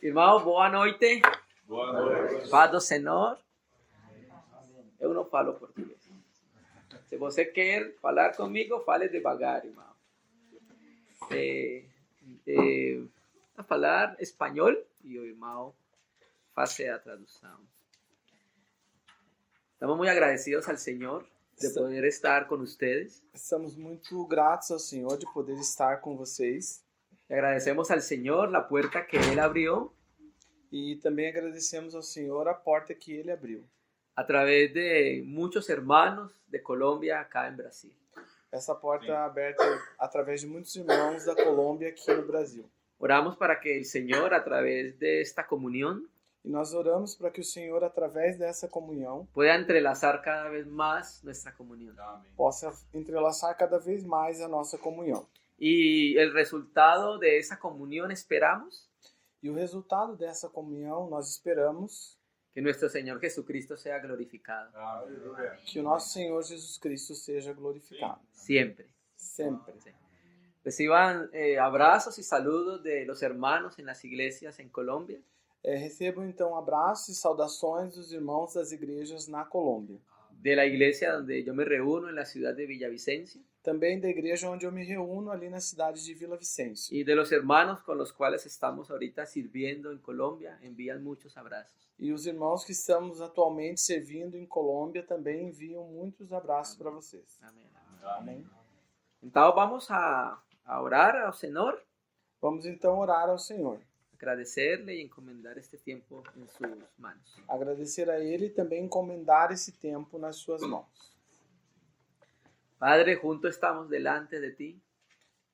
Irmão, boa noite. Boa noite. Paz do Senhor. Eu não falo português. Se você quer falar comigo, fale devagar, irmão. A falar espanhol e o irmão faça a tradução. Estamos muito agradecidos ao Senhor de poder estar com vocês. Estamos muito gratos ao Senhor de poder estar com vocês. Le agradecemos al Señor la puerta que Él abrió E também agradecemos ao Senhor a porta que Ele abriu. a través de muchos hermanos de Colombia acá en Brasil. Essa porta é aberta através de muitos irmãos da Colômbia aqui no Brasil. Oramos para que el Señor, a través de esta comunión, E nós oramos para que o Senhor, através dessa comunhão, pueda entrelazar cada vez más nuestra comunión. possa entrelaçar cada vez mais a nossa comunhão. Y el resultado de esa comunión esperamos E o resultado dessa comunhão, nós esperamos que nuestro Señor Jesucristo sea glorificado que o nosso Senhor Jesus Cristo seja glorificado. siempre. Sempre. Sí. Reciban abrazos y saludos de los hermanos en las iglesias en Colombia. Recebam então abraços e saudações dos irmãos das igrejas na Colômbia. De la iglesia donde yo me reúno en la ciudad de Villavicencio. Também da igreja onde eu me reúno ali na cidade de Vila Vicêncio. Y de los hermanos con los cuales estamos ahorita sirviendo en Colombia, envían muchos abrazos. E os irmãos que estamos atualmente servindo em Colômbia também enviam muitos abraços para vocês. Amén. Amém? Entonces vamos a orar al Señor, Vamos então orar ao Senhor. agradecerle y encomendar este tiempo en sus manos. Agradecer a Ele e também encomendar esse tempo nas suas mãos. Padre, juntos estamos delante de ti,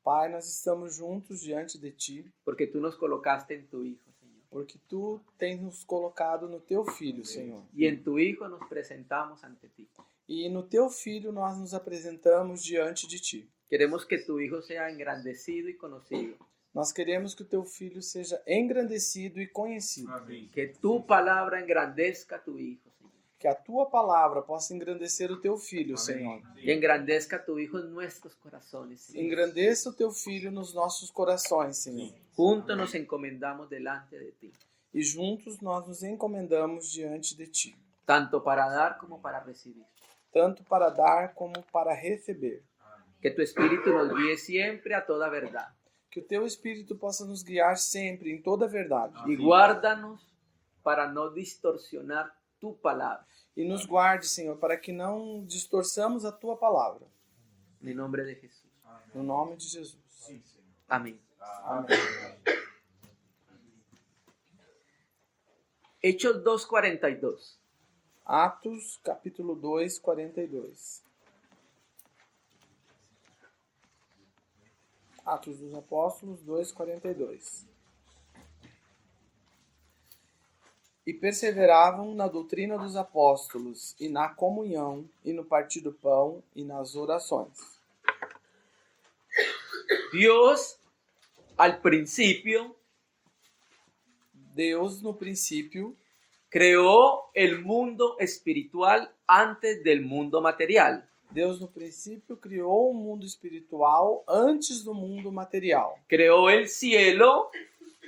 Pai, nós estamos juntos diante de Ti, porque tú nos colocaste en tu Hijo, Señor. porque Tu tens nos colocado no Teu Filho, Senhor. Y en tu Hijo nos presentamos ante ti. E no Teu Filho nós nos apresentamos diante de Ti. Queremos que tu Hijo sea engrandecido y conocido. Nós queremos que o Teu Filho seja engrandecido e conhecido. Que tu palabra engrandezca a tu Hijo, Señor. Que a Tua palavra possa engrandecer o Teu Filho, Senhor. Que engrandezca a tu Hijo en nuestros corazones, Señor. Engrandeça o Teu Filho nos nossos corações, Senhor. Juntos nos encomendamos delante de ti, E juntos nós nos encomendamos diante de Ti, tanto para dar como para recibir. tanto para dar como para receber. Que tu Espíritu nos guíe siempre a toda verdad. Que o Teu Espírito possa nos guiar sempre em toda a verdade. Y guárdanos para no distorsionar tu palabra. E nos guarde, Senhor, para que não distorçamos a Tua palavra. En el nombre de Jesús. No nome de Jesus. Amén. Amém. Hechos 2:42. Atos, capítulo 2, 42. Atos dos Apóstolos 2, 42. E perseveravam na doutrina dos apóstolos, e na comunhão, e no partir do pão, e nas orações. Dios al principio Deus, no princípio, creó el mundo espiritual antes del mundo material. Deus, no princípio, criou o mundo espiritual antes do mundo material. Creó el cielo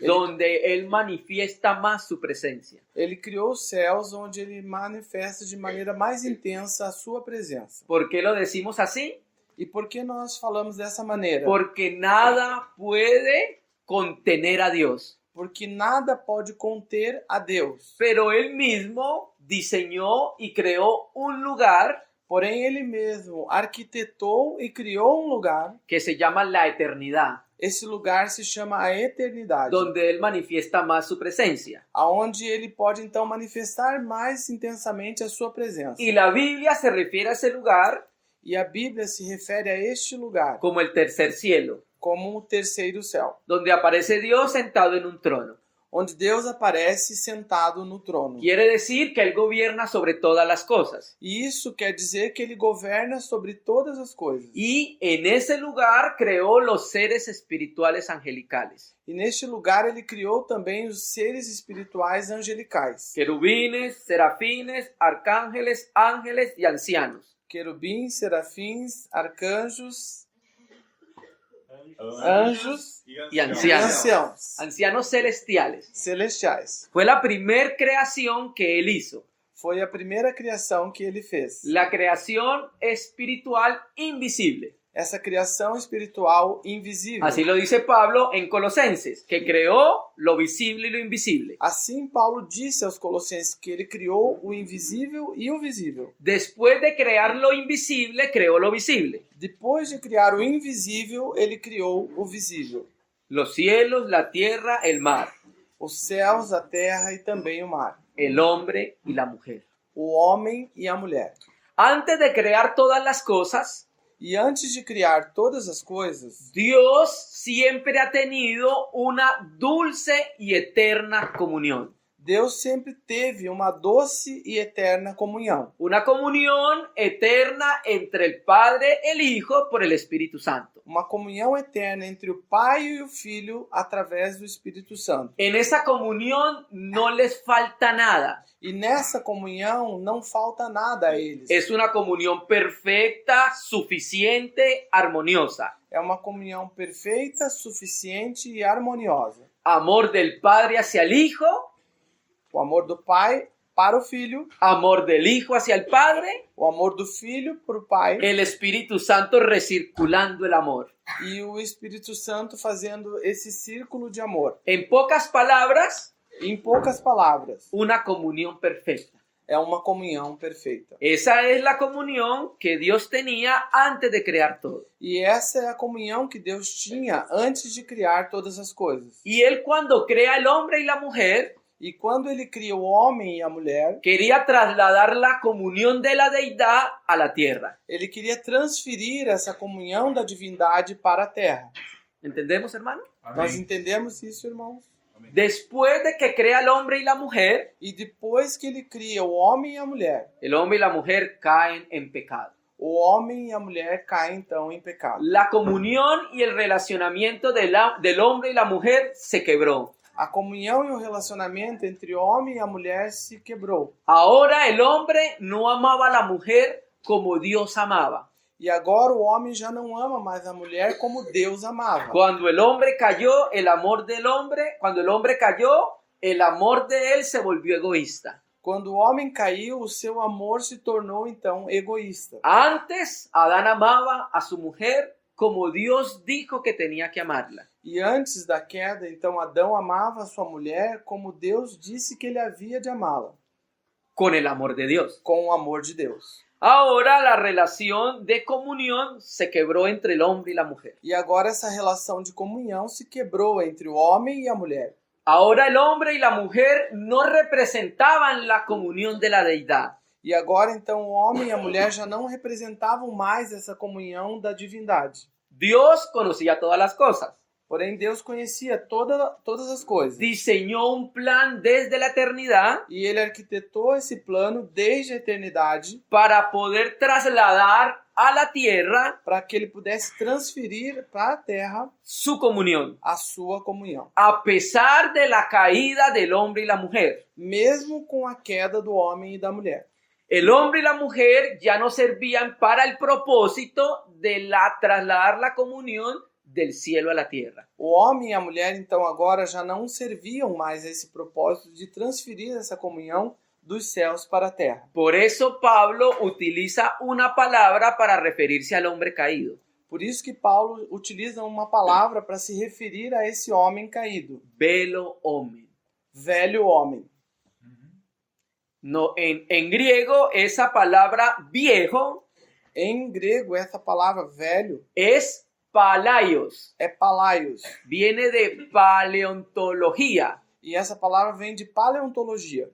donde Él manifiesta más su presencia. Ele criou os céus, onde ele manifesta de maneira mais intensa a sua presença. ¿Por qué lo decimos así? E por que nós falamos dessa maneira? Porque nada puede contener a Dios. Porque nada pode conter a Deus. Pero Él mismo diseñó y creó un lugar Porém, ele mesmo arquitetou e criou um lugar. que se llama la eternidad, Esse lugar se chama a eternidade, donde Él manifiesta más su presencia. aonde ele pode então manifestar mais intensamente a sua presença. Y la Biblia se refiere a ese lugar E a Bíblia se refere a este lugar como el tercer cielo, como o terceiro céu, donde aparece Dios sentado en un trono. onde Deus aparece sentado no trono. Quiere decir que Él gobierna sobre todas las cosas. E isso quer dizer que ele governa sobre todas as coisas. Y en ese lugar creó los seres espirituales angelicales. E neste lugar ele criou também os seres espirituais angelicais. Querubines, serafines, arcángeles, ángeles y ancianos. Querubins, serafins, arcanjos anjos y e ancianos. anciãos Ancianos celestiales. celestiais. Fue la primer creación que él hizo. Foi a primeira criação que ele fez. La creación espiritual invisible. Essa criação espiritual invisível. Así lo dice Pablo en Colosenses, que creó lo visible y lo invisible. Assim, Paulo disse aos Colossenses que ele criou o invisível e o visível. Después de crear lo invisible, creó lo visible. Depois de criar o invisível, ele criou o visível. Los cielos, la tierra, el mar, Os céus, a terra e também o mar. el hombre y la mujer. O homem e a mulher. Antes de crear todas las cosas, E antes de criar todas as coisas, Dios siempre ha tenido una dulce y eterna comunión. Deus sempre teve uma doce e eterna comunhão. Una comunión eterna entre el Padre, el Hijo, por el Espíritu Santo. Uma comunhão eterna entre o Pai e o Filho através do Espírito Santo. En esa comunión no les falta nada. E nessa comunhão não falta nada a eles. Es una comunión perfecta, suficiente, armoniosa. É uma comunhão perfeita, suficiente e harmoniosa. Amor del Padre hacia el Hijo, O amor do Pai para o Filho, amor del Hijo hacia el Padre, o amor do Filho para o Pai el Espíritu Santo recirculando el amor. e o Espírito Santo fazendo esse círculo de amor. En pocas palabras, Em poucas palavras, una comunión perfecta. é uma comunhão perfeita. Esa es la comunión que Dios tenía antes de crear todo. E essa é a comunhão que Deus tinha antes de criar todas as coisas. Y Él cuando crea el hombre y la mujer, E quando ele cria o homem e a mulher, quería trasladar la comunión de la deidad a la tierra. ele queria transferir essa comunhão da divindade para a terra. ¿Entendemos, hermano? Nós entendemos isso, irmãos? Después de que crea el hombre y la mujer, E depois que ele cria o homem e a mulher, el hombre y la mujer caen en pecado. o homem e a mulher caem então em pecado. La comunión y el relacionamiento del hombre y la mujer se quebró. A comunhão e o relacionamento entre o homem e a mulher se quebrou. Ahora el hombre no amaba a la mujer como Dios amaba. E agora o homem já não ama mais a mulher como Deus amava. Cuando el hombre cayó, el amor del hombre, cuando el hombre cayó, el amor de él se volvió egoísta. Quando o homem caiu, o seu amor se tornou então egoísta. Antes, Adán amaba a su mujer como Dios dijo que tenía que amarla. E antes da queda, então Adão amava a sua mulher como Deus disse que ele havia de amá-la, Con el amor de Dios. com o amor de Deus. Ahora la relación de comunión se quebró entre el hombre y la mujer. E agora essa relação de comunhão se quebrou entre o homem e a mulher. Ahora el hombre y la mujer no representaban la comunión de la deidad. E agora então o homem e a mulher já não representavam mais essa comunhão da divindade. Dios conocía todas las cosas. Porém, Deus conhecia todas as coisas. Diseñó un plan desde la eternidad E ele arquitetou esse plano desde a eternidade para poder trasladar a la tierra para que ele pudesse transferir para a terra su comunión, a sua comunhão. a pesar de la caída del hombre y la mujer. Mesmo com a queda do homem e da mulher. El hombre y la mujer ya no servían para el propósito de trasladar la comunión del cielo a la tierra. O homem e a mulher, então, agora já não serviam mais a esse propósito de transferir essa comunhão dos céus para a terra. Por eso Pablo utiliza una palabra para referirse al hombre caído. Por isso que Paulo utiliza uma palavra para se referir a esse homem caído. Velo homem. Velho homem. No, en griego esa palabra viejo Em grego, essa palavra velho es palaios. é palaios. Viene de paleontología, E essa palavra vem de paleontologia.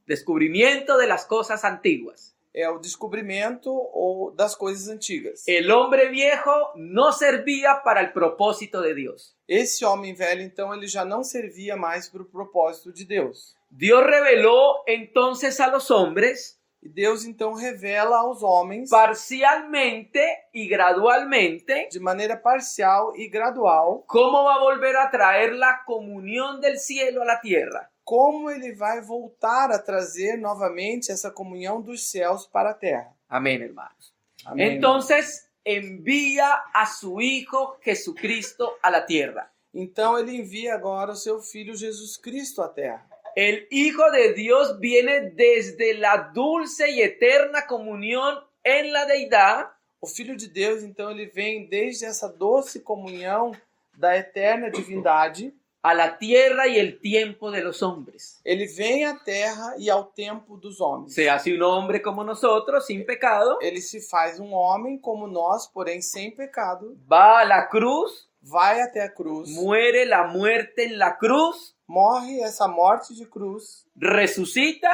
descubrimiento de las cosas antiguas. É o descobrimento ou das coisas antigas. El hombre viejo no servía para el propósito de Dios. Esse homem velho, então, ele já não servia mais para o propósito de Deus. Dios reveló entonces a los hombres E Deus, então, revela aos homens, parcialmente y gradualmente, de maneira parcial e gradual, cómo va a volver a traer la comunión del cielo a la tierra. como ele vai voltar a trazer novamente essa comunhão dos céus para a terra. Amén, hermanos. Amém. Entonces, envía a su Hijo Jesucristo a la tierra. Então ele envia agora o seu Filho Jesus Cristo à terra. El Hijo de Dios viene desde la dulce y eterna comunión en la deidad O Filho de Deus, então, ele vem desde essa doce comunhão da eterna divindade. a la tierra y el tiempo de los hombres. Ele vem à terra e ao tempo dos homens. Se hace un hombre como nosotros, sin pecado, Ele se faz um homem como nós, porém sem pecado. va a la cruz, Vai até a cruz. muere la muerte en la cruz, Morre essa morte de cruz. resucita,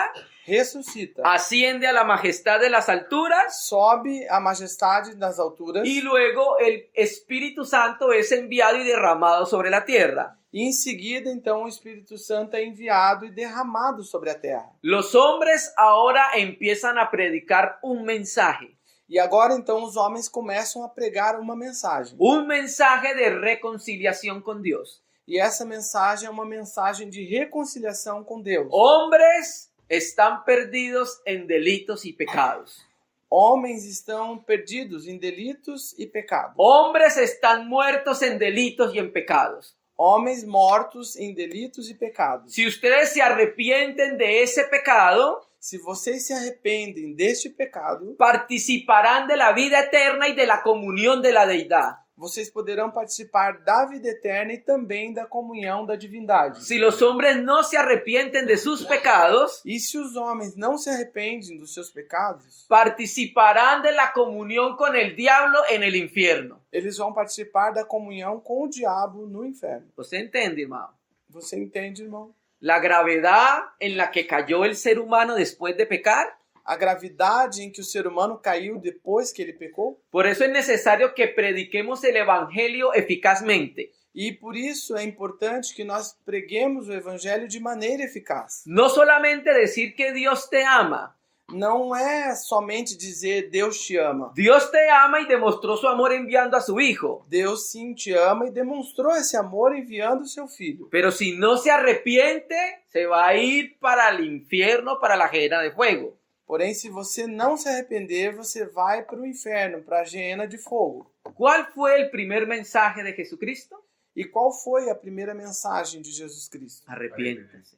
Ressuscita. asciende a la majestad de las alturas Sobe a majestade das alturas. y luego el Espíritu Santo es enviado y derramado sobre la tierra. E em seguida, então, o Espírito Santo é enviado e derramado sobre a terra. Los hombres ahora empiezan a predicar un mensaje E agora, então, os homens começam a pregar uma mensagem. de reconciliación con Dios. E essa mensagem é uma mensagem de reconciliação com Deus. Hombres están perdidos en delitos y pecados. Homens estão perdidos em delitos e pecados. Hombres están muertos en delitos y en pecados. Homens mortos em delitos e pecados. Si ustedes se arrepienten de ese pecado, Se vocês se arrependem deste pecado, participarán de la vida eterna y de la comunión de la deidad. vocês poderão participar da vida eterna e também da comunhão da divindade. Si los hombres no se arrepienten de sus pecados, E se os homens não se arrependem dos seus pecados, participarán de la comunión con el diablo en el infierno. eles vão participar da comunhão com o diabo no inferno. ¿Usted entiende, hermano? Você entende, irmão? La gravedad en la que cayó el ser humano después de pecar. A gravidade em que o ser humano caiu depois que ele pecou. Por eso es necesario que prediquemos el evangelio eficazmente. E por isso é importante que nós preguemos o evangelho de maneira eficaz. No solamente decir que Dios te ama. Não é somente dizer Deus te ama. Dios te ama y demostró su amor enviando a su Hijo. Deus sim te ama e demonstrou esse amor enviando o seu filho. Pero si no se arrepiente, se va a ir para el infierno, para la hiena de fuego. Porém, se você não se arrepender, você vai para o inferno, para a geena de fogo. ¿Cuál fue el primer mensaje de Jesucristo? E qual foi a primeira mensagem de Jesus Cristo? Arrepiéntanse.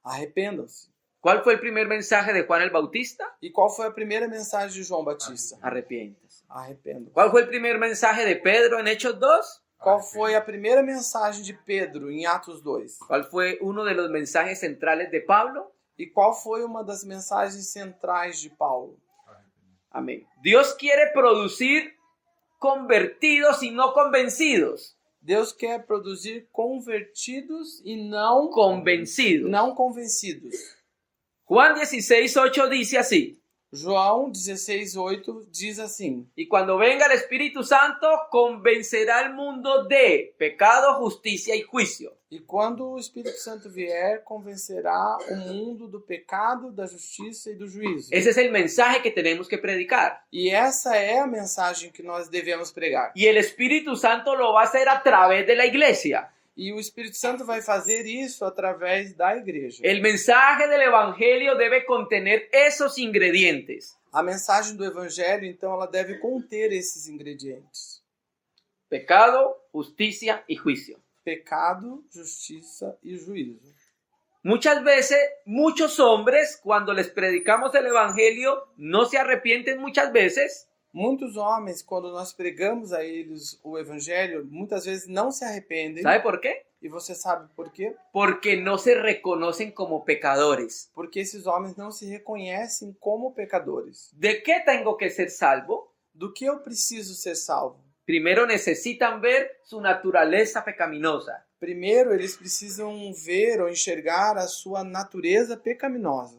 Arrependam-se. ¿Cuál fue el primer mensaje de Juan el Bautista? E qual foi a primeira mensagem de João Batista? Arrepiéntanse. Arrependam-se. ¿Cuál fue el primer mensaje de Pedro en Hechos 2? Qual foi a primeira mensagem de Pedro em Atos 2? ¿Cuál fue uno de los mensajes centrales de Pablo? E qual foi uma das mensagens centrais de Paulo? Amén. Dios quiere producir convertidos y no convencidos. Deus quer produzir convertidos e não convencidos. Juan 16:8 dice así: João 16:8 diz assim: y cuando venga el Espíritu Santo, convencerá al mundo de pecado, justicia y juicio. E quando o Espírito Santo vier, convencerá o mundo do pecado, da justiça e do juízo. Ese es el mensaje que tenemos que predicar. E essa é a mensagem que nós devemos pregar. Y el Espíritu Santo lo va a hacer a través de la iglesia. E o Espírito Santo vai fazer isso através da igreja. El mensaje del Evangelio debe contener esos ingredientes. A mensagem do Evangelho, então, ela deve conter esses ingredientes. Pecado, justicia y juicio. Pecado, justiça e juízo. Muchas veces, muchos hombres, cuando les predicamos el Evangelio, no se arrepienten muchas veces. Muitos homens, quando nós pregamos a eles o Evangelho, muitas vezes não se arrependem. ¿Sabe por qué? E você sabe por quê? Porque no se reconocen como pecadores. Porque esses homens não se reconhecem como pecadores. ¿De qué tengo que ser salvo? Do que eu preciso ser salvo? Primero necesitan ver su naturaleza pecaminosa. Primeiro, eles precisam ver ou enxergar a sua natureza pecaminosa.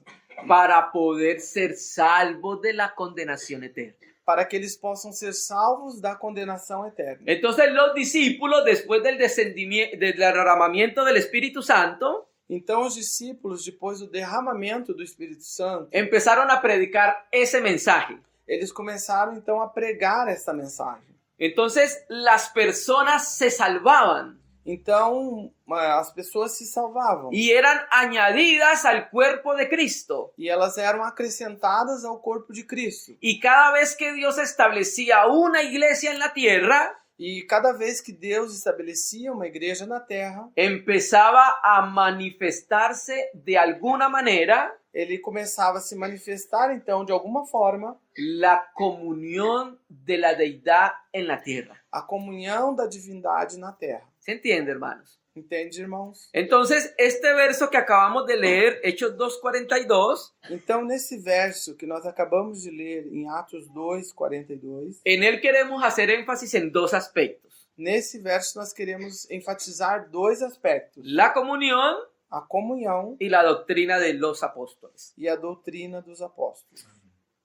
Para poder ser salvos de la condenación eterna. Para que eles possam ser salvos da condenação eterna. Entonces los discípulos, después del derramamiento del Espíritu Santo, Então os discípulos, depois do derramamento do Espírito Santo, empezaron a predicar ese mensaje. eles começaram então a pregar essa mensagem. Entonces las personas se salvaban. Então, as pessoas se salvavam. y eran añadidas al cuerpo de Cristo. E elas eram acrescentadas ao corpo de Cristo. Y cada vez que Dios establecía una iglesia en la tierra, E cada vez que Deus estabelecia uma igreja na terra, empezaba a manifestarse de alguna manera ele começava a se manifestar, então, de alguma forma, la comunión de la deidad en la tierra. a comunhão da divindade na terra. ¿Se entiende, hermanos? Entende, irmãos? Entonces, este verso que acabamos de leer, Hechos 2:42, Então, nesse verso que nós acabamos de ler em Atos 2:42, en él queremos hacer énfasis en dos aspectos: nesse verso nós queremos enfatizar dois aspectos: la comunión a comunhão y la doctrina de los apóstoles. e a doutrina dos apóstolos.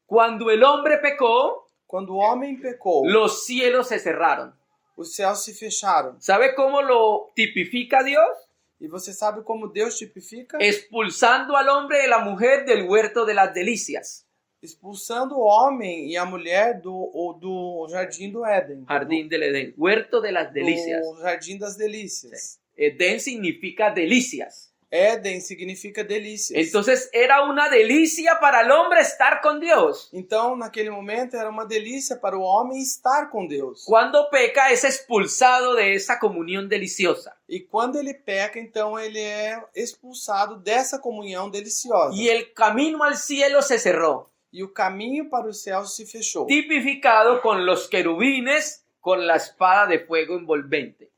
Cuando el hombre pecó, Quando o homem pecou, los cielos se cerraron. os céus se fecharam. ¿Sabe cómo lo tipifica Dios? E você sabe como Deus tipifica? Expulsando al hombre y la mujer del huerto de las delicias. Expulsando o homem e a mulher do jardim do Éden. Jardín del Edén, huerto de las delicias. Do jardim das delícias. Edén significa delicias. Éden significa delícias. Entonces era una delicia para el hombre estar con Dios. Então, naquele momento, era uma delícia para o homem estar com Deus. Cuando peca es expulsado de esa comunión deliciosa. E quando ele peca, então ele é expulsado dessa comunhão deliciosa. Y el camino al cielo se cerró. E o caminho para os céus se fechou. Tipificado con los querubines con la espada de fuego envolvente.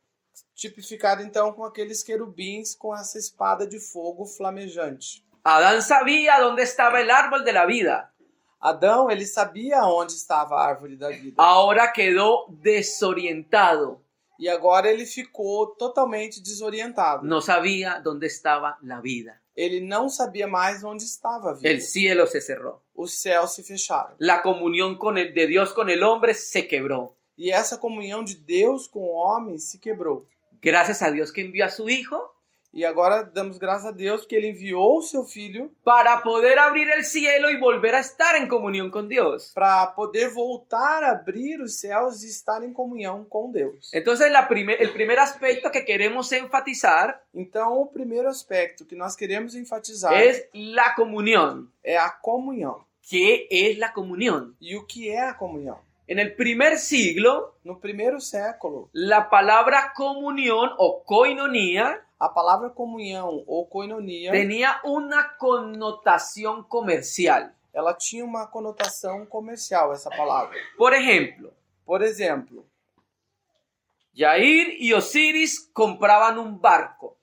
Tipificado então com aqueles querubins com essa espada de fogo flamejante. Adán sabía dónde estaba el árbol de la vida. Adão, ele sabia onde estava a árvore da vida. Ahora quedó desorientado. E agora ele ficou totalmente desorientado. No sabía dónde estaba la vida. Ele não sabia mais onde estava a vida. El cielo se cerró. Os céus se fecharam. La comunión de Dios con el hombre se quebró. E essa comunhão de Deus com o homem se quebrou. Gracias a Dios que envió a su Hijo E agora damos graças a Deus que ele enviou o seu filho para poder abrir el cielo y volver a estar en comunión con Dios. para poder voltar a abrir os céus e estar em comunhão com Deus. Entonces el primer aspecto que queremos enfatizar Então, o primeiro aspecto que nós queremos enfatizar es la comunión. é a comunhão. ¿Qué es la comunión? E o que é a comunhão? En el primer siglo, No primeiro século, la palabra comunión o koinonia a palavra comunhão ou koinonia, tenía una connotación comercial. ela tinha uma conotação comercial, essa palavra. Por ejemplo, Por exemplo, Jair y Osiris compraban un barco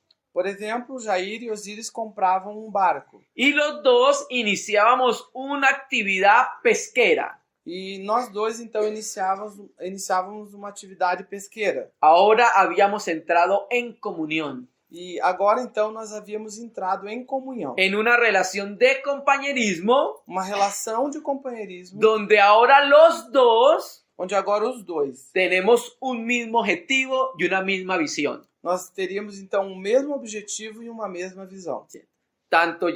Jair e Osíris compravam um barco. y los dos iniciábamos una actividad pesquera. E nós dois, então, iniciávamos uma atividade pesqueira. Ahora habíamos entrado en comunión, E agora, então, nós havíamos entrado em comunhão. en una relación de compañerismo, Uma relação de companheirismo, donde ahora los dos onde agora os dois, tenemos un mismo objetivo y una misma visión. nós teríamos, então, o mesmo objetivo e uma mesma visão. Tanto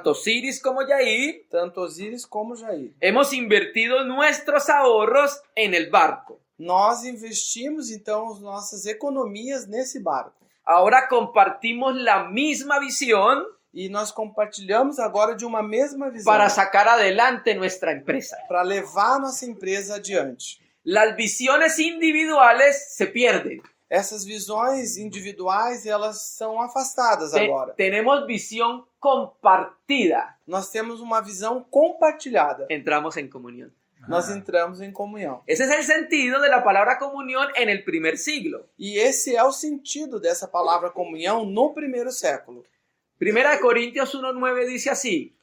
Osiris como Jair, Tanto Osíris como Jair. hemos invertido nuestros ahorros en el barco. Nós investimos, então, as nossas economias nesse barco. Ahora compartimos la misma visión E nós compartilhamos agora de uma mesma visão para sacar adelante nuestra empresa. para levar a nossa empresa adiante. Las visiones individuales se pierden. Essas visões individuais, elas são afastadas agora. Tenemos visión compartida. Nós temos uma visão compartilhada. Entramos en comunión. Nós entramos em comunhão. Ese es el sentido de la palabra comunión en el primer siglo. E esse é o sentido dessa palavra comunhão no primeiro século. 1 Corintios 1:9 dice así: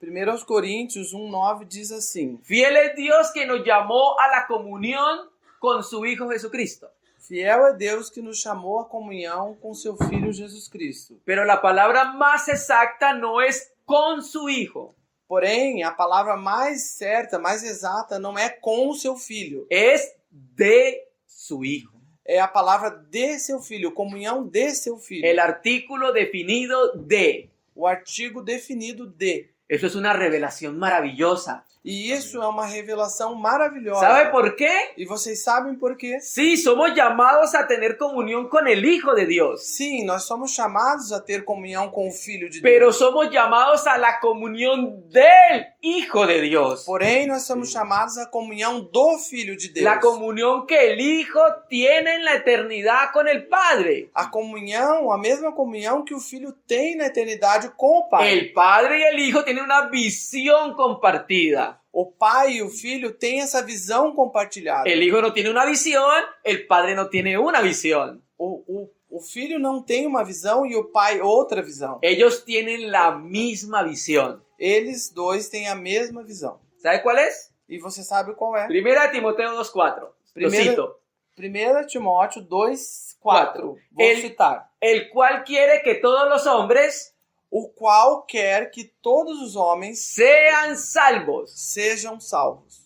1 Coríntios 1:9 diz assim: Fiel es Dios que nos llamó a la comunión con su Hijo Jesucristo. Fiel é Deus que nos chamou à comunhão com seu Filho Jesus Cristo. Pero la palabra más exacta no es con su Hijo, Porém, a palavra mais certa, mais exata, não é com o seu Filho. es de su Hijo. É a palavra de seu Filho, comunhão de seu Filho. El artículo definido de. O artigo definido de. Eso es una revelación maravillosa. E isso é uma revelação maravilhosa. ¿Sabe por qué? E vocês sabem por quê? Sí, somos llamados a tener comunión con el Hijo de Dios. Sim, nós somos chamados a ter comunhão com o Filho de Pero Deus. somos llamados a la comunión del Hijo de Dios. Porém, nós somos chamados à comunhão do Filho de Deus. La comunión que el Hijo tiene en la eternidad con el Padre. A comunhão, a mesma comunhão que o Filho tem na eternidade com o Pai. El Padre y el Hijo tienen una visión compartida. O Pai e o Filho têm essa visão compartilhada. El Hijo no tiene una visión, el Padre no tiene una visión. O Filho não tem uma visão e o Pai outra visão. Ellos tienen la misma visión. Eles dois têm a mesma visão. ¿Sabe cuál es? E você sabe qual é? Primera Timoteo 2:4. Lo Primeira- cito. 1 Timóteo 2:4. Vou citar. El cual quiere que todos los hombres O qual quer que todos os homens sean salvos. sejam salvos.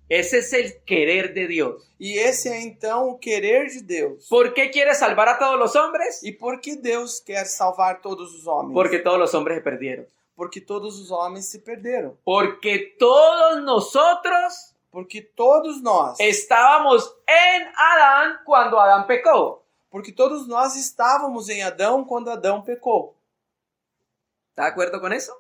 Ese es el querer de Dios. E esse é então o querer de Deus. ¿Por qué quiere salvar a todos los hombres? E por que Deus quer salvar todos os homens? Porque todos los hombres se perdieron. Porque todos os homens se perderam. Porque todos nosotros Porque todos nós, estábamos en Adán cuando Adán pecó. porque todos nós estávamos em Adão quando Adão pecou. ¿Está de acuerdo con eso?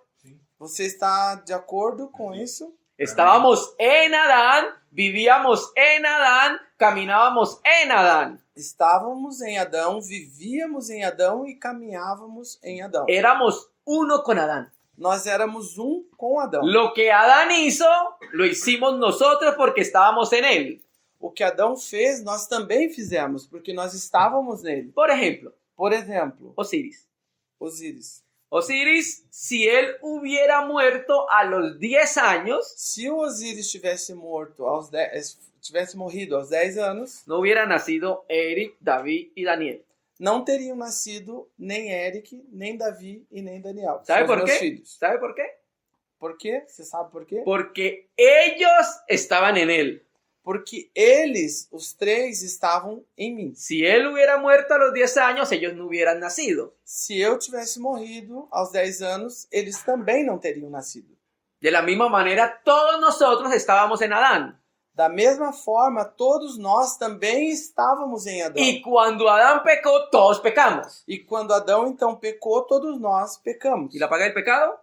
Você está de acordo com isso? Estábamos en Adán, vivíamos en Adán, caminábamos en Adán. Estávamos em Adão, vivíamos em Adão e caminhávamos em Adão. Éramos uno con Adán. Nós éramos um com Adão. Lo que Adán hizo, lo hicimos nosotros porque estábamos en él. O que Adão fez, nós também fizemos, porque nós estávamos nele. Por ejemplo, Por exemplo, Osiris. Osíris. Osiris, si él hubiera muerto a los 10 años, Se o Osíris tivesse morrido aos 10 anos, no hubiera nacido Eric, David y Daniel. não teriam nascido nem Eric, nem Davi e nem Daniel. ¿Sabe São os por meus qué? filhos. ¿Sabe por qué? Por quê? Você sabe por quê? Porque ellos estaban en él. Porque eles, os três, estavam em mim. Si él hubiera muerto a los 10 años, ellos no hubieran nacido. Se eu tivesse morrido aos 10 anos, eles também não teriam nascido. De la misma manera, todos nosotros estábamos en Adán. Da mesma forma, todos nós também estávamos em Adão. Y cuando Adán pecó, todos pecamos. E quando Adão então pecou, todos nós pecamos. ¿Y la paga del pecado?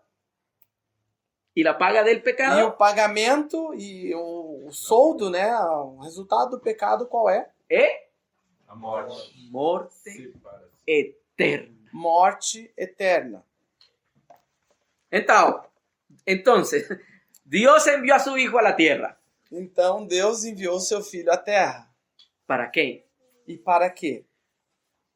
¿Y la paga del E o pecado? pagamento e o soldo, né? O resultado do pecado qual é? A morte. Morte Separação. eterna. Morte eterna. Entonces, Dios envió a su Hijo a la tierra. Então Deus enviou seu filho à terra. ¿Para qué? E para quê?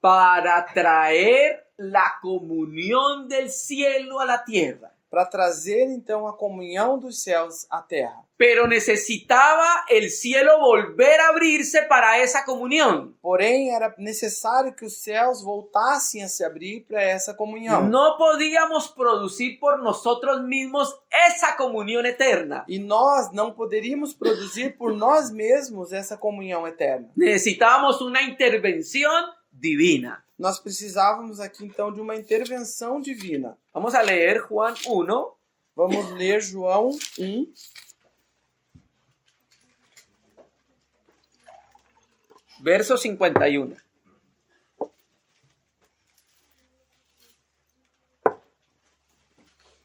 Para traer la comunión del cielo a la tierra. Para trazer então a comunhão dos céus à terra. Pero necesitaba el cielo volver a abrirse para esa comunión. Porém, era necessário que os céus voltassem a se abrir para essa comunhão. No podíamos producir por nosotros mismos esa comunión eterna. E nós não poderíamos produzir por nós mesmos essa comunhão eterna. Necesitábamos una intervención divina. Nós precisávamos aqui então de uma intervenção divina. Vamos a leer Juan 1, Vamos ler João 1, verso 51.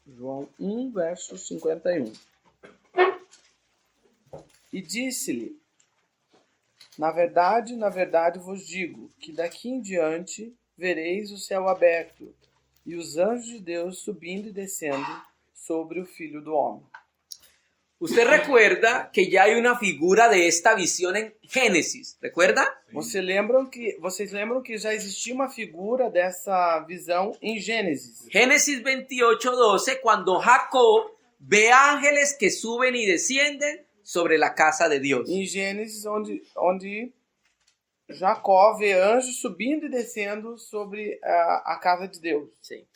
João 1, verso 51. E disse-lhe: na verdade vos digo, que daqui em diante vereis o céu aberto e os anjos de Deus subindo e descendo sobre o Filho do Homem. Usted recuerda que ya hay una figura de esta visión en Génesis, ¿recuerda? Vocês lembram que já existia uma figura dessa visão em Gênesis? Génesis 28:12, cuando Jacob ve ángeles que suben y descienden sobre la casa de Dios. Em Gênesis, onde Jacó vê anjos subindo e descendo sobre a casa de Deus. Sí.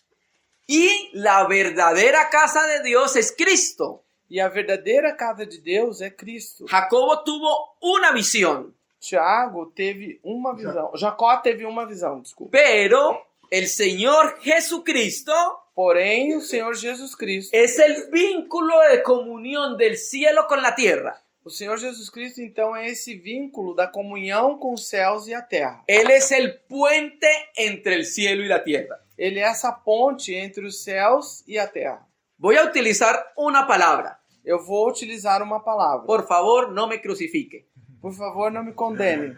Y la verdadera casa de Dios es Cristo. E a verdadeira casa de Deus é Cristo. Jacobo tuvo una visión, Tiago teve uma visão. Jacó teve uma visão, desculpa. pero el Señor Jesucristo Porém, o Senhor Jesus Cristo, es el vínculo de comunión del cielo con la tierra. o Senhor Jesus Cristo, então, é esse vínculo da comunhão com os céus e a terra. Él es el puente entre el cielo y la tierra. Ele é essa ponte entre os céus e a terra. Voy a utilizar una palabra. Eu vou utilizar uma palavra. Por favor, no me crucifique. Por favor, não me condene.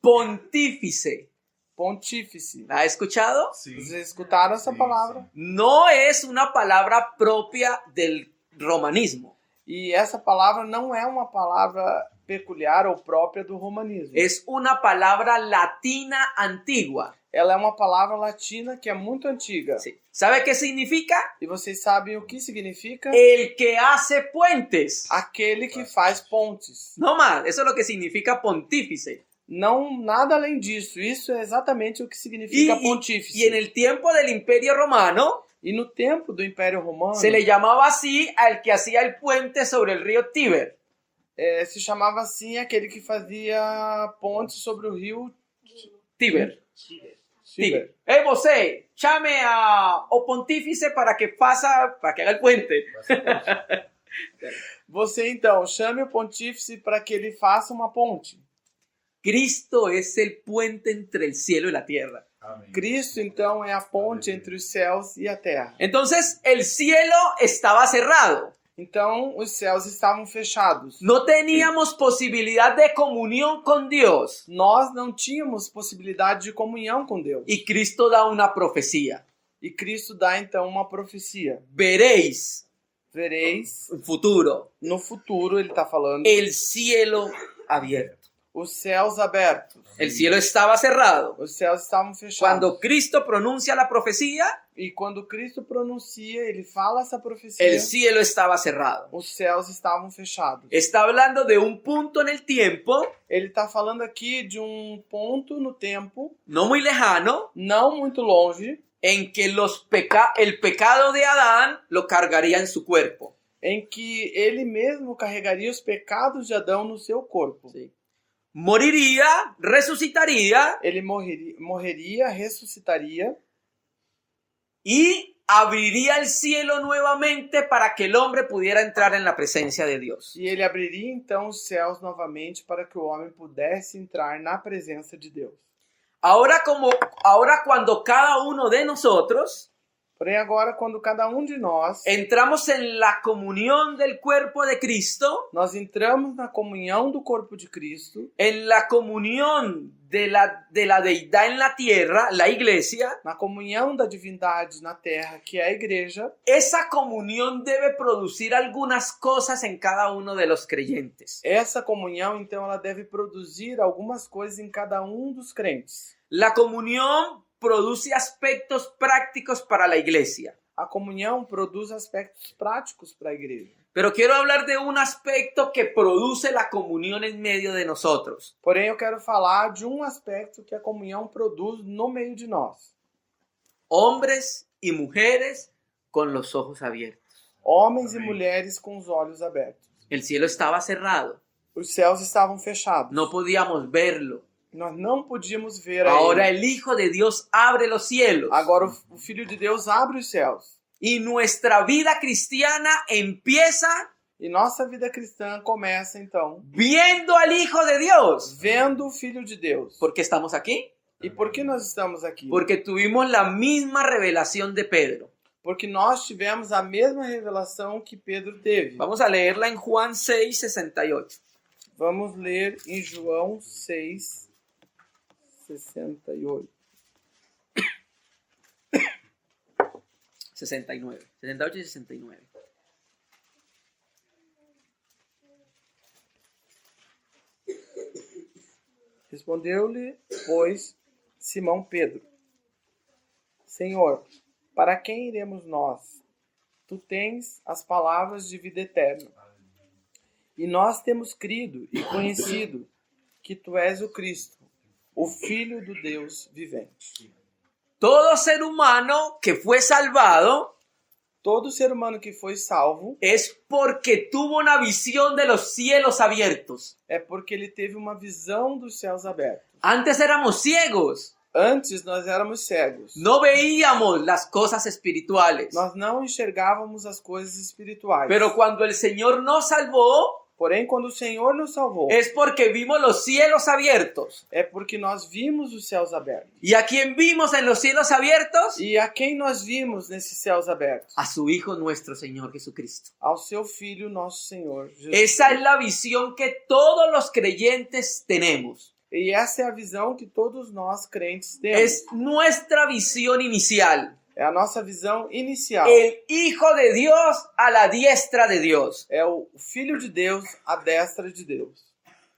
Pontífice. Pontífice. ¿La ha escuchado? Sí. Vocês escutaram essa Sí, palavra? No es una palabra propia del romanismo. E essa palavra não é uma palavra peculiar ou própria do romanismo. Es una palabra latina antigua. Ela é uma palavra latina que é muito antiga. Sí. ¿Sabe qué significa? E vocês sabem o que significa? El que hace puentes. Aquele que faz pontes. No más, eso es lo que significa pontífice. Não, nada além disso. Isso é exatamente o que significa pontífice. Y en el tiempo del Imperio Romano E no tempo do Império Romano, se le llamaba así al que hacía el puente sobre el río Tíber. se chamava assim aquele que fazia pontes sobre o rio Tíber. Tíber. Tíber. Você, chame o pontífice para que haga el puente. Você, então, chame o pontífice para que ele faça uma ponte. Cristo es el puente entre el cielo y la tierra. Amén. Cristo, então, é a ponte entre os céus e a terra. Entonces, el cielo estaba cerrado. Então, os céus estavam fechados. No teníamos posibilidad de comunión con Dios. Nós não tínhamos possibilidade de comunhão com Deus. Y Cristo da una profecía. E Cristo dá, então, uma profecia. Veréis, Vereis, en futuro, no futuro, ele está falando, el cielo abierto. os céus abertos. El cielo estaba cerrado. Os céus estavam fechados. Cuando Cristo pronuncia la profecía, E quando Cristo pronuncia, ele fala essa profecia, el cielo estaba cerrado. os céus estavam fechados. Está hablando de un punto en el tiempo, Ele está falando aqui de um ponto no tempo, no muy lejano, não muito longe, en que el pecado de Adán lo cargaría en su cuerpo. em que ele mesmo carregaria os pecados de Adão no seu corpo. Sí. Moriría, resucitaría Ele morreria, ressuscitaria y abriría el cielo nuevamente para que el hombre pudiera entrar en la presencia de Dios. e ele abriria então os céus novamente para que o homem pudesse entrar na presença de Deus. Ahora cuando cada uno de nosotros Porém, agora, quando cada um de nós, entramos en la comunión del cuerpo de Cristo, nós entramos na comunhão do corpo de Cristo, en la comunión de la deidad en la tierra, la iglesia, na comunhão da divindade na terra, que é a igreja, esa comunión debe producir algunas cosas en cada uno de los creyentes. essa comunhão, então, ela deve produzir algumas coisas em cada um dos crentes. La comunión produce aspectos prácticos para la iglesia. A comunhão produz aspectos práticos para a igreja. Pero quiero hablar de un aspecto que produce la comunión en medio de nosotros. Porém, eu quero falar de um aspecto que a comunhão produz no meio de nós. Hombres y mujeres con los ojos abiertos. Homens Amém. e mulheres com os olhos abertos. El cielo estaba cerrado. Os céus estavam fechados. No podíamos verlo. Nós não podíamos ver a Ahora ele. el Hijo de Dios abre los cielos. Agora o Filho de Deus abre os céus. Y nuestra vida cristiana empieza E nossa vida cristã começa, então, viendo al Hijo de Dios. vendo o Filho de Deus. ¿Por qué estamos aquí? E por que nós estamos aqui? Porque tuvimos la misma revelación de Pedro. Porque nós tivemos a mesma revelação que Pedro teve. Vamos a leerla en Juan 6, 68. Vamos ler em João 6, 68. 69. 68 y 69. Respondeu-lhe, pois, Simão Pedro: Senhor, para quem iremos nós? Tu tens as palavras de vida eterna. E nós temos crido e conhecido que tu és o Cristo, o Filho do Deus vivente. Todo ser humano que fue salvado Todo ser humano que foi salvo es porque tuvo una visión de los cielos abiertos. é porque ele teve uma visão dos céus abertos. Antes éramos ciegos. Antes nós éramos cegos. No veíamos las cosas espirituales. Nós não enxergávamos as coisas espirituais. Pero cuando el Señor nos salvó, Porém, quando o Senhor nos salvou, es porque vimos los cielos abiertos. é porque nós vimos os céus abertos. ¿Y a quién vimos en los cielos abiertos? E a quem nós vimos nesses céus abertos? A su Hijo nuestro Señor Jesucristo. Ao seu Filho, nosso Senhor Jesus. Esa es la visión que todos los creyentes tenemos. E essa é a visão que todos nós crentes temos. Es nuestra visión inicial. É a nossa visão inicial. El Hijo de Dios a la diestra de Dios. É o Filho de Deus à destra de Deus.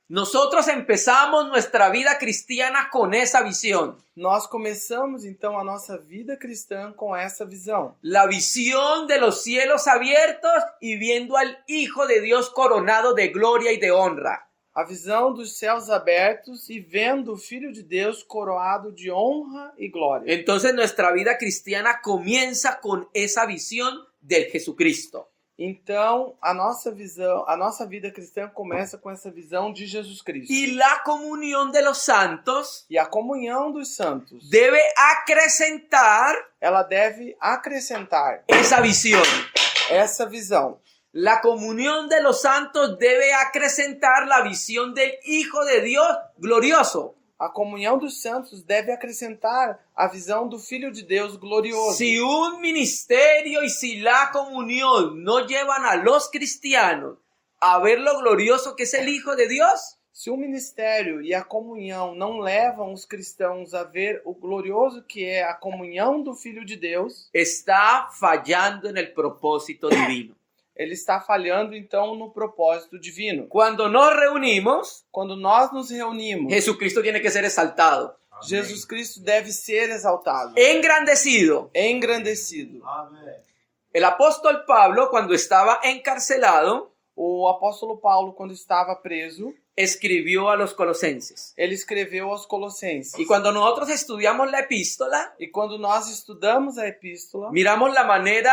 Nosotros empezamos nuestra vida cristiana con esa visión. Nós começamos então a nossa vida cristã com essa visão. La visión de los cielos abiertos y viendo al Hijo de Dios coronado de gloria y de honra. A visão dos céus abertos e vendo o Filho de Deus coroado de honra e glória. Entonces nuestra vida cristiana comienza con esa visión del Jesucristo. Então, a nossa vida cristã começa com essa visão de Jesus Cristo. Y la comunión de los santos E a comunhão dos santos, debe acrecentar ela deve acrescentar esa visión. essa visão. La comunión de los santos debe acrecentar la visión del Hijo de Dios glorioso. A comunhão dos santos deve acrescentar a visão do Filho de Deus glorioso. Si un ministerio y si la comunión no llevan a los cristianos a ver lo glorioso que es el Hijo de Dios, Se o ministério e a comunhão não levam os cristãos a ver o glorioso que é a comunhão do Filho de Deus, está fallando en el propósito divino. ele está falhando então no propósito divino. Cuando nos reunimos, Quando nós nos reunimos, Jesucristo tiene que ser exaltado, Jesus Cristo deve ser exaltado, engrandecido. engrandecido. El apóstol Pablo, cuando estaba encarcelado, O apóstolo Paulo, quando estava preso, escribió a los colosenses. ele escreveu aos Colossenses. Y cuando nosotros estudiamos la epístola, E quando nós estudamos a epístola, miramos la manera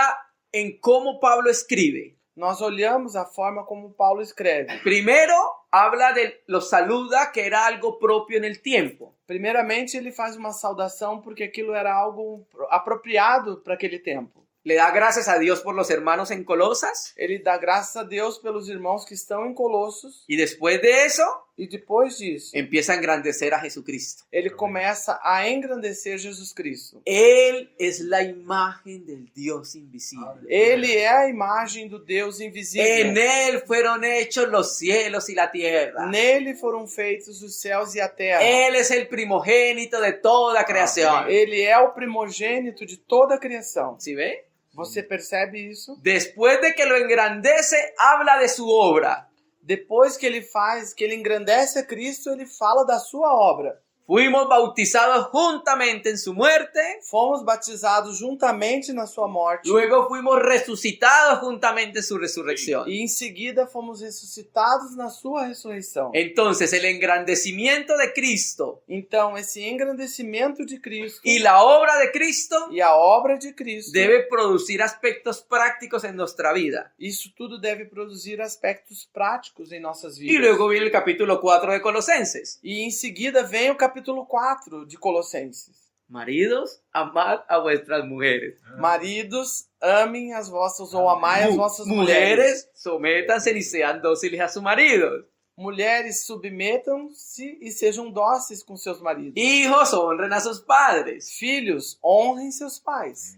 en cómo Pablo escribe. nós olhamos a forma como Paulo escreve. Primero, habla de los saluda, que era algo propio en el tiempo. Primeiramente, ele faz uma saudação porque aquilo era algo apropriado para aquele tempo. Le da gracias a Dios por los hermanos en Colosas. Ele dá graças a Deus pelos irmãos que estão em Colossos. Y después de eso, E depois disso, empieza a engrandecer a Jesucristo. ele começa a engrandecer Jesus Cristo. Él es la imagen del Dios invisible. Ele é a imagem do Deus invisível. En Él fueron hechos los cielos y la tierra. Nele foram feitos os céus e a terra. Él es el primogénito de toda creación. Ele é o primogênito de toda a criação. ¿Sí ve? Você percebe isso? Después de que lo engrandece, habla de su obra. Depois que ele engrandece a Cristo, ele fala da sua obra. Fuimos bautizados juntamente en su muerte, Fomos batizados juntamente na sua morte. luego fuimos resucitados juntamente en su resurrección. E em seguida fomos ressuscitados na sua ressurreição. Entonces, el engrandecimiento de Cristo Então, esse engrandecimento de Cristo y la obra de Cristo e a obra de Cristo, debe producir aspectos prácticos en nuestra vida. isso tudo deve produzir aspectos práticos em nossas Y vidas. luego viene el capítulo 4 de Colosenses. E em seguida vem o capítulo 4 de Colossenses. Maridos, amad a vuestras mujeres. Maridos, amem as vossas ou amai as vossas mulheres. Mujeres, sométanse y sean dóciles a sus maridos. Mulheres, submetam-se e sejam dóceis com seus maridos. Hijos, honren a sus padres. Filhos, honrem seus pais.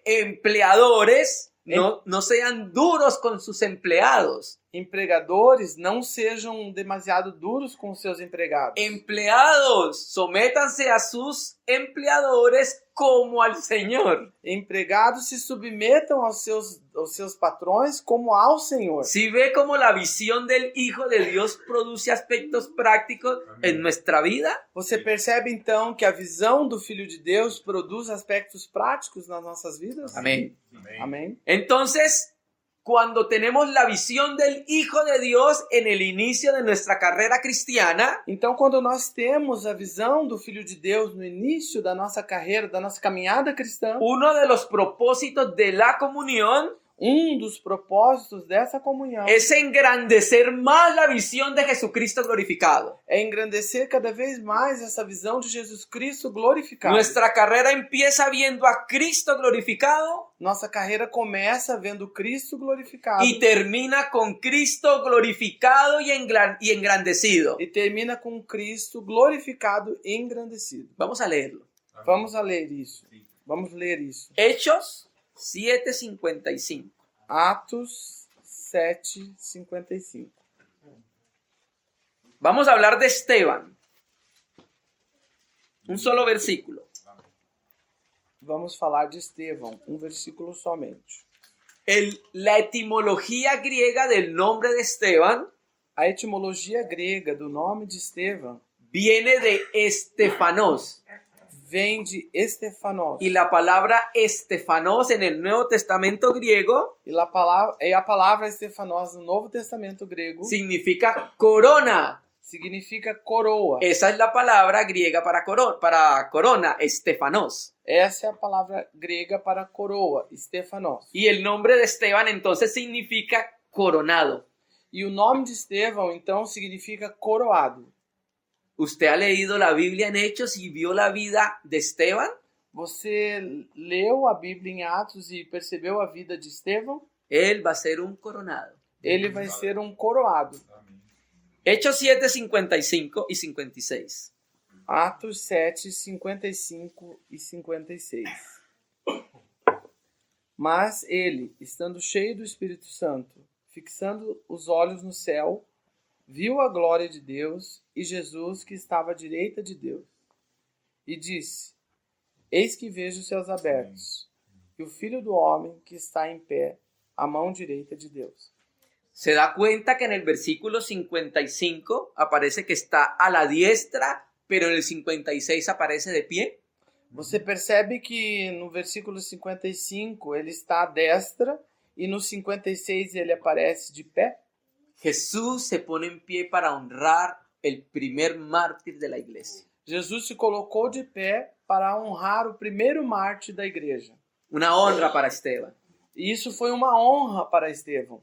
Empleadores, no sean duros con sus empleados. Empregadores, não sejam demasiado duros com seus empregados. Empleados, sométanse a sus empleadores como al Señor. Empregados, se submetam aos seus patrões como ao Senhor. Si ve cómo la visión del Hijo de Dios produce aspectos prácticos en nuestra vida, Você percebe então que a visão do Filho de Deus produz aspectos práticos nas nossas vidas? amén. Amém. Entonces, cuando tenemos la visión del Hijo de Dios en el inicio de nuestra carrera cristiana, Então, quando nós temos a visão do Filho de Deus no início da nossa carreira, da nossa caminhada cristã, uno de los propósitos de la comunión Dos propósitos dessa comunhão es engrandecer más la visión de Jesucristo glorificado. é engrandecer cada vez mais essa visão de Jesus Cristo glorificado. Nuestra carrera empieza viendo a Cristo glorificado Nossa carreira começa vendo Cristo glorificado y termina con Cristo glorificado y engrandecido. e termina com Cristo glorificado e engrandecido. Vamos a leerlo. Vamos a ler isso. Vamos ler isso. Hechos 7:55. Atos 7:55. Vamos a hablar de Esteban. Un solo versículo. Vamos falar de Estevão, um versículo somente. La etimología griega del nombre de Esteban A etimologia grega do nome de Estevão viene de Estefanos. vem de Estefanos. Y la palabra Estefanos en el Nuevo Testamento griego E a palavra Estefanos no Novo Testamento grego significa corona. significa coroa. Esa es la palabra griega para corona, Estefanos. Essa é a palavra grega para coroa, Stefanos. Y el nombre de Esteban entonces significa coronado. E o nome de Estevão, então, significa coroado. ¿Usted ha leído la Biblia en Hechos y vio la vida de Esteban? Você leu a Bíblia em Atos e percebeu a vida de Estevão? Él va a ser un coronado. Ele vai ser um coroado. Hechos 7:55 y 56. Atos 7, 55 e 56. Mas ele, estando cheio do Espírito Santo, fixando os olhos no céu, viu a glória de Deus e Jesus que estava à direita de Deus. E disse: Eis que vejo os céus abertos, e o Filho do Homem que está em pé, à mão direita de Deus. Se da cuenta que en el versículo 55 aparece que está a la diestra, pero en el 56 aparece de pie. Você percebe que no versículo 55 ele está à destra e no 56 ele aparece de pé? Jesús se pone en pie para honrar el primer mártir de la iglesia. Jesus se colocou de pé para honrar o primeiro mártir da igreja. Una honra para Esteban. E isso foi uma honra para Estevão.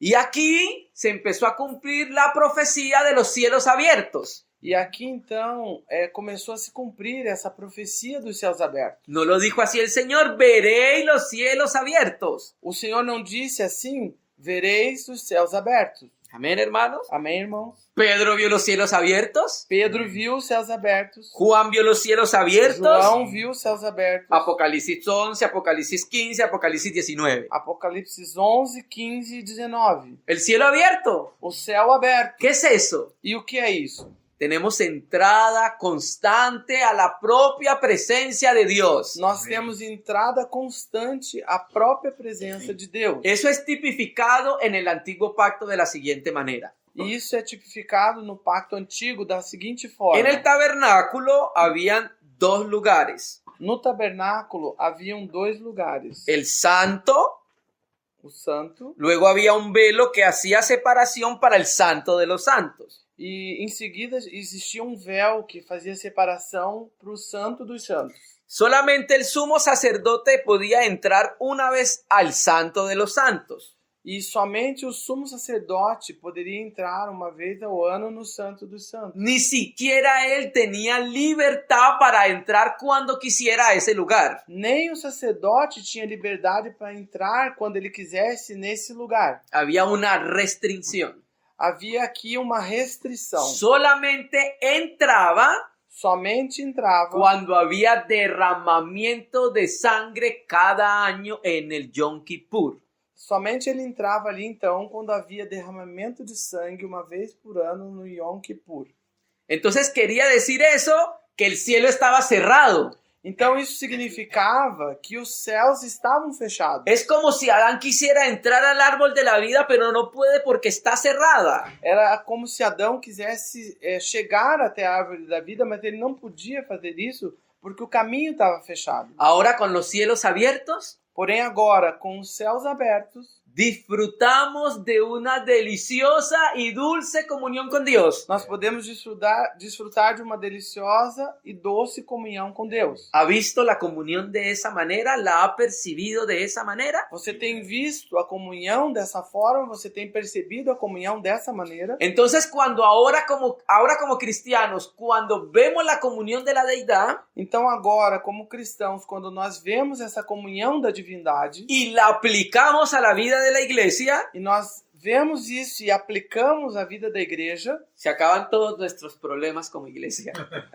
Y aquí se empezó a cumplir la profecía de los cielos abiertos. E aqui então começou a se cumprir essa profecia dos céus abertos. No lo dijo así el Señor, veréis los cielos abiertos. O Senhor não disse assim, vereis os céus abertos. Amén, hermanos. Amém, irmãos? Pedro vio los cielos abiertos. Pedro viu os céus abertos. Juan vio los cielos abiertos. João viu os céus abertos. Apocalipsis 11, Apocalipsis 15, Apocalipsis 19. Apocalipse 11, 15 e 19. El cielo abierto. O céu aberto. ¿Qué es eso? E o que é isso? Tenemos entrada constante a la propia presencia de Dios. Nós temos entrada constante à própria presença de Deus. Eso es tipificado en el antiguo pacto de la siguiente manera. E isso é tipificado no pacto antigo da seguinte forma. En el tabernáculo habían dos lugares. No tabernáculo haviam dois lugares. El santo, O santo luego había un velo que hacía separación para el santo de los santos. e em seguida existia um véu que fazia separação para o santo dos santos. Solamente el sumo sacerdote podía entrar una vez al santo de los santos. E somente o sumo sacerdote poderia entrar uma vez ao ano no santo dos santos. Ni siquiera él tenía libertad para entrar cuando quisiera a ese lugar. Nem o sacerdote tinha liberdade para entrar quando ele quisesse nesse lugar. Había una restricción. Havia aqui uma restrição. Solamente entraba Somente entrava cuando había derramamiento de sangre cada año en el Yom Kippur. Somente ele entrava ali então quando havia derramamento de sangue uma vez por ano no Yom Kippur. Entonces quería decir eso, que el cielo estaba cerrado. Então isso significava que os céus estavam fechados. Es como si Adán quisiera entrar al árbol de la vida, pero no puede porque está cerrada. Era como se Adão quisesse chegar até a árvore da vida, mas ele não podia fazer isso porque o caminho estava fechado. Ahora con los cielos abiertos, Porém agora, com os céus abertos, disfrutamos de una deliciosa y dulce comunión con Dios. Nós podemos desfrutar de uma deliciosa e doce comunhão com Deus. ¿Ha visto la comunión de esa manera? ¿La ha percibido de esa manera? Você tem visto a comunhão dessa forma? Você tem percebido a comunhão dessa maneira? Entonces, cuando ahora como cristianos, cuando vemos la comunión de la deidad Então agora, como cristãos, quando nós vemos essa comunhão da divindade y la aplicamos a la vida de la iglesia, e nós vemos isso e aplicamos à vida da igreja, se acaban todos nuestros problemas como iglesia.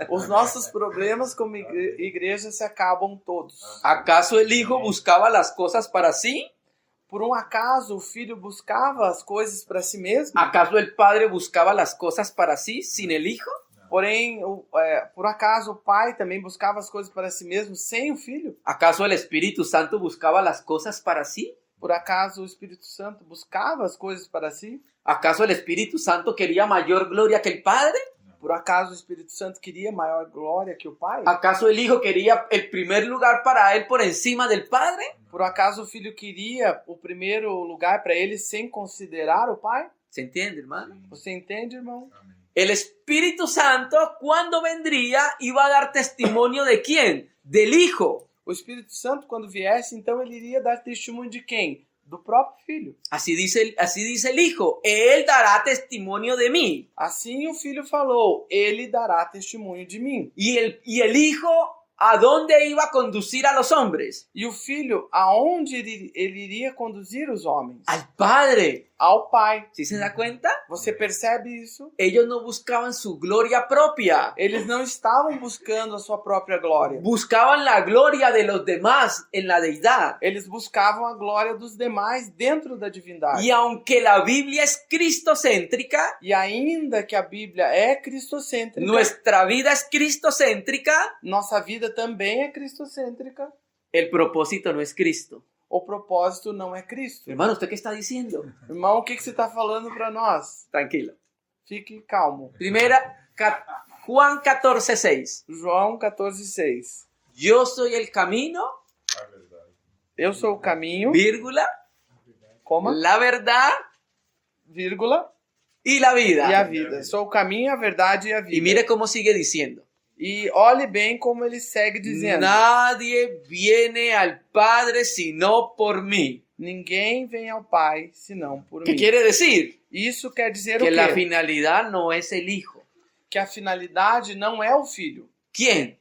os nossos problemas como igreja se acabam todos. ¿Acaso el hijo buscaba las cosas para sí? Por um acaso o filho buscava as coisas para si mesmo? ¿Acaso el padre buscaba las cosas para sí sin el hijo? Porém, por acaso o pai também buscava as coisas para si mesmo sem o filho? ¿Acaso el Espíritu Santo buscaba las cosas para sí? Por acaso o Espírito Santo buscava as coisas para si? ¿Acaso el Espíritu Santo quería mayor gloria que el Padre? Por acaso o Espírito Santo queria maior glória que o pai? ¿Acaso el Hijo quería el primer lugar para él por encima del Padre? Por acaso o filho queria o primeiro lugar para ele sem considerar o pai? ¿Se entiende, hermano? Você entende, irmão? El Espíritu Santo, cuando vendría, iba a dar testimonio de quién? Del Hijo. O Espírito Santo, quando viesse, então ele iria dar testemunho de quem? Do próprio filho. Así dice el Hijo, Él dará testimonio de mí. Assim o filho falou, ele dará testemunho de mim. Y el Hijo, ¿a dónde iba a conducir a los hombres? E o filho, aonde ele iria conduzir os homens? Al Padre. Ao pai. ¿Sí se da cuenta? Você percebe isso? Ellos no buscaban su gloria propia. Eles não estavam buscando a sua própria glória. Buscaban la gloria de los demás en la deidad. Eles buscavam a glória dos demais dentro da divindade. Y aunque la Biblia es cristocéntrica, E ainda que a Bíblia é cristocêntrica, nuestra vida es cristocéntrica, nossa vida também é cristocêntrica. el propósito no es Cristo. O propósito não é Cristo. Hermano, ¿usted qué está diciendo? Irmão, o que você está falando para nós? Tranquilo. Fique calmo. Juan 14:6. João 14:6. Yo soy el camino, A verdade. Eu sou o caminho, vírgula, coma, la verdad vírgula, y la e a vida. vida. Sou o caminho, a verdade e a vida. Y mire cómo sigue diciendo. E olhe bem como ele segue dizendo. Nadie viene al Padre sino por mí. Ninguém vem ao Pai senão por ¿Qué mí. quiere decir? Isso quer dizer Que o la quê? finalidad no es el Hijo. Que a finalidade não é o Filho. ¿Quién?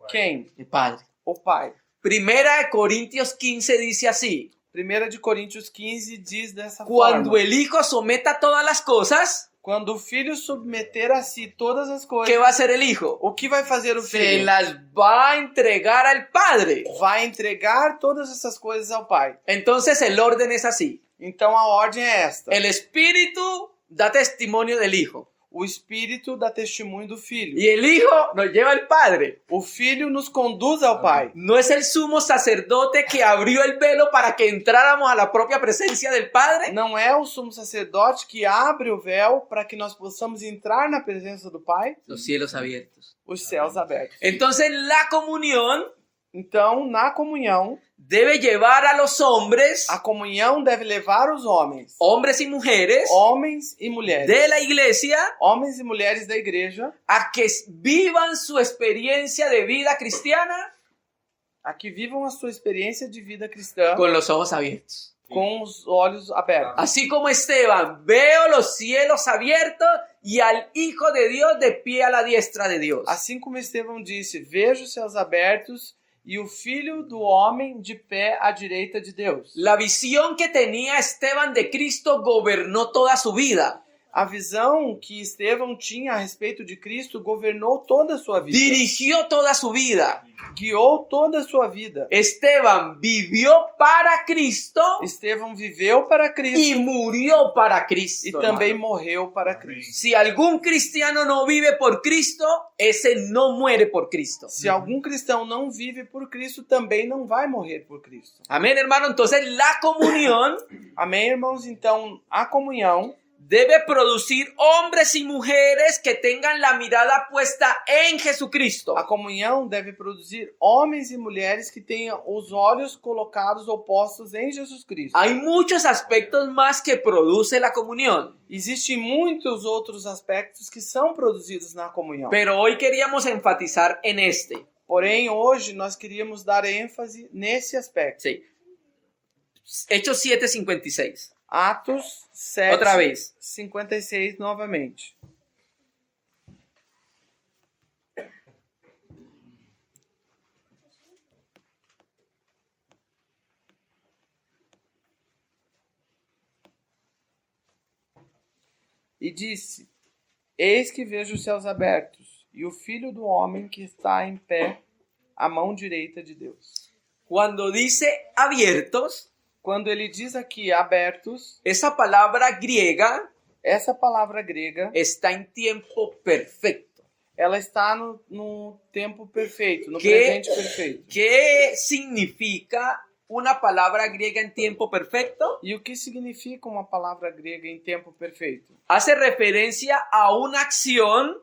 Quem? El Padre. O Pai. Primera de Corintios 15 dice así. 1 de Coríntios 15 diz dessa Cuando forma. el Hijo someta todas las cosas, Quando o Filho submeter a si todas as coisas, ¿qué va a hacer el Hijo? o que vai fazer o Se Filho? las va a entregar al Padre. Vai entregar todas essas coisas ao Pai. Entonces el orden es así. Então a ordem é esta. El Espíritu da testimonio del Hijo. O Espírito dá testemunho do Filho. Y el Hijo nos lleva al Padre. O Filho nos conduz ao Pai. No es el sumo sacerdote que abrió el velo para que entráramos a la propia presencia del Padre. Não é o sumo sacerdote que abre o véu para que nós possamos entrar na presença do Pai, Los cielos abiertos. os céus abertos. Entonces la comunión Então, na comunhão, debe llevar a los hombres, a comunhão deve levar os homens, hombres y mujeres homens e mulheres, de la iglesia, homens e mulheres da igreja, a que vivan su experiencia de vida cristiana a que vivam a sua experiência de vida cristã con los ojos abiertos. com os olhos abertos. Así como Esteban, veo los cielos abiertos y al Hijo de Dios de pie a la diestra de Dios. Assim como Estevão disse, vejo os céus abertos e o Filho do Homem de pé à direita de Deus. La visión que tenía Esteban de Cristo gobernó toda su vida. A visão que Estevão tinha a respeito de Cristo governou toda a sua vida. Dirigió toda su vida. Guiou toda a sua vida. Esteban vivió para Cristo Estevão viveu para Cristo y murió para Cristo. e também hermano. morreu para Cristo. Si algún cristiano no vive por Cristo, ese no muere por Cristo. Se algum cristão não vive por Cristo, também não vai morrer por Cristo. Amén, hermano. Entonces la comunión Amém, irmãos? Então, a comunhão debe producir hombres y mujeres que tengan la mirada puesta en Jesucristo. A comunhão deve produzir homens e mulheres que tenham os olhos colocados ou postos em Jesus Cristo. Hay muchos aspectos más que produce la comunión, Existem muitos outros aspectos que são produzidos na comunhão. pero hoy queríamos enfatizar en este. Porém, hoje nós queríamos dar ênfase nesse aspecto. Sí. Hechos 7:56. Atos 7, Outra vez. 56 novamente. E disse: Eis que vejo os céus abertos, e o Filho do Homem que está em pé, à mão direita de Deus. Cuando dice abiertos, Quando ele diz aqui abertos, esa palabra griega essa palavra grega, está en tiempo perfecto. ela está no tempo perfeito, no Que- presente perfeito. ¿Qué significa una palabra griega en tiempo perfecto? E o que significa uma palavra grega em tempo perfeito? Hace referencia a una acción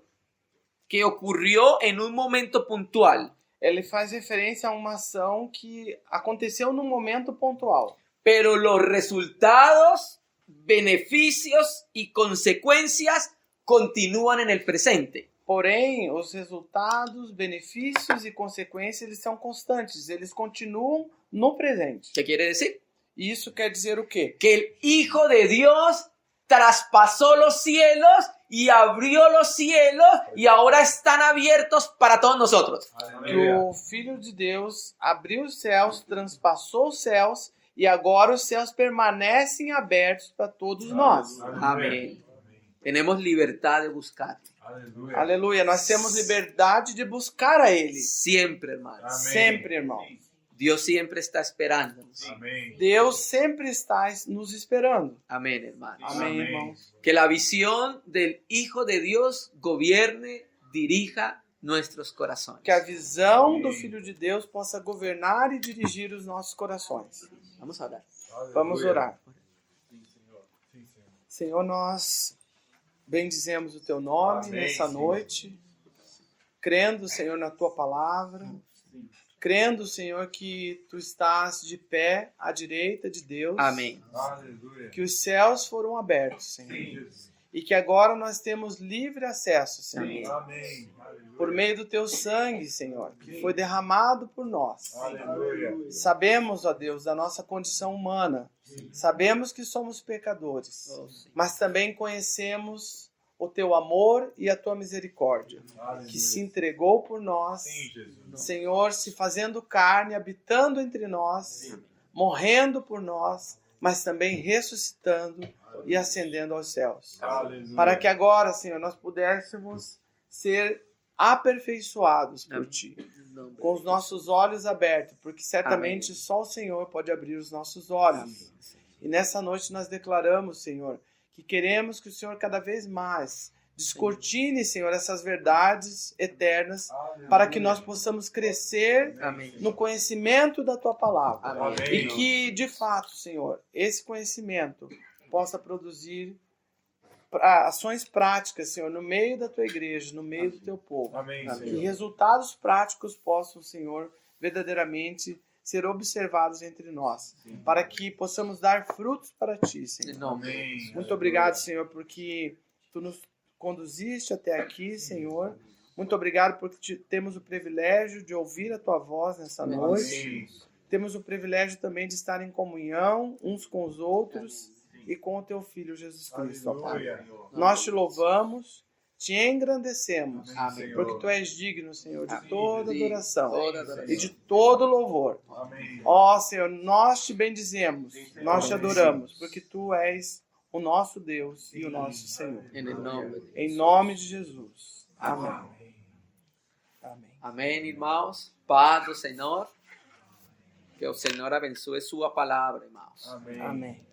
que ocurrió en un momento puntual, Ele faz referência a uma ação que aconteceu num momento pontual. pero los resultados, beneficios y consecuencias continúan en el presente. Porém, os resultados, benefícios e consequências, eles são constantes, eles continuam no presente. ¿Qué quiere decir? E isso quer dizer o quê? Que el Hijo de Dios traspasó los cielos y abrió los cielos y ahora están abiertos para todos nosotros. Que o Filho de Deus abriu os céus, transpassou os céus, e agora os céus permanecem abertos para todos nós. Amén. Tenemos libertad de buscar. Aleluia. Aleluia, nós temos liberdade de buscar a Ele. Siempre, hermanos. Amém. Sempre, irmão. Dios siempre está esperándonos. Amém. Deus sempre está nos esperando. Amén, hermanos. Amém, Amém. irmãos. Que la visión del Hijo de Dios gobierne, dirija nuestros corazones. Que a visão do Filho de Deus possa governar e dirigir os nossos corações. Vamos a orar. Vamos orar. Sim, Senhor. Sim, Senhor. Senhor, nós bendizemos o Teu nome Amém, nessa Senhor. noite, crendo, Senhor, na Tua palavra, crendo, Senhor, que Tu estás de pé à direita de Deus, Amén. Aleluia. que os céus foram abertos, Senhor, Sim, Jesus. e que agora nós temos livre acesso, Senhor, Amém. Aleluia. por meio do Teu sangue, Senhor, que foi derramado por nós. Aleluia. Sabemos, ó Deus, da nossa condição humana, sabemos que somos pecadores, Oh, sí. mas também conhecemos o Teu amor e a Tua misericórdia, Aleluia. que se entregou por nós, Sim, Jesus. Senhor, se fazendo carne, habitando entre nós, morrendo por nós, mas também ressuscitando e ascendendo aos céus. Aleluia. Para que agora, Senhor, nós pudéssemos ser aperfeiçoados por Amém. Ti, En nombre com os nossos olhos abertos, porque certamente Amém. só o Senhor pode abrir os nossos olhos. E nessa noite nós declaramos, Senhor, que queremos que o Senhor cada vez mais descortine, Senhor, essas verdades eternas, para que nós possamos crescer Amém. no conhecimento da Tua palavra. Amém. E que, de fato, Senhor, esse conhecimento possa produzir ações práticas, Senhor, no meio da Tua igreja, no meio do Teu povo. Amém, Que Senhor. resultados práticos possam, Senhor, verdadeiramente ser observados entre nós, para que possamos dar frutos para Ti, Senhor. En nombre. Amém. Muito obrigado, Senhor, porque Tu nos conduziste até aqui, Senhor. Muito obrigado porque temos o privilégio de ouvir a Tua voz nessa noite. Amém. Temos o privilégio também de estar em comunhão uns com os outros e com o Teu Filho Jesus Cristo, ó Pai. Aleluia. Nós Te louvamos, Te engrandecemos, Amém, porque Senhor. Tu és digno, Senhor, de Amém. toda adoração Toda adoração. e de todo louvor. Amém. Ó Senhor, nós Te bendizemos, nós Te adoramos, porque Tu és o nosso Deus e o nosso Senhor. En el nombre de Em nome de Jesus. Amém. Amém. Amén, irmãos. Paz do Senhor. Que o Senhor abençoe sua palavra, irmãos. Amém. Amém.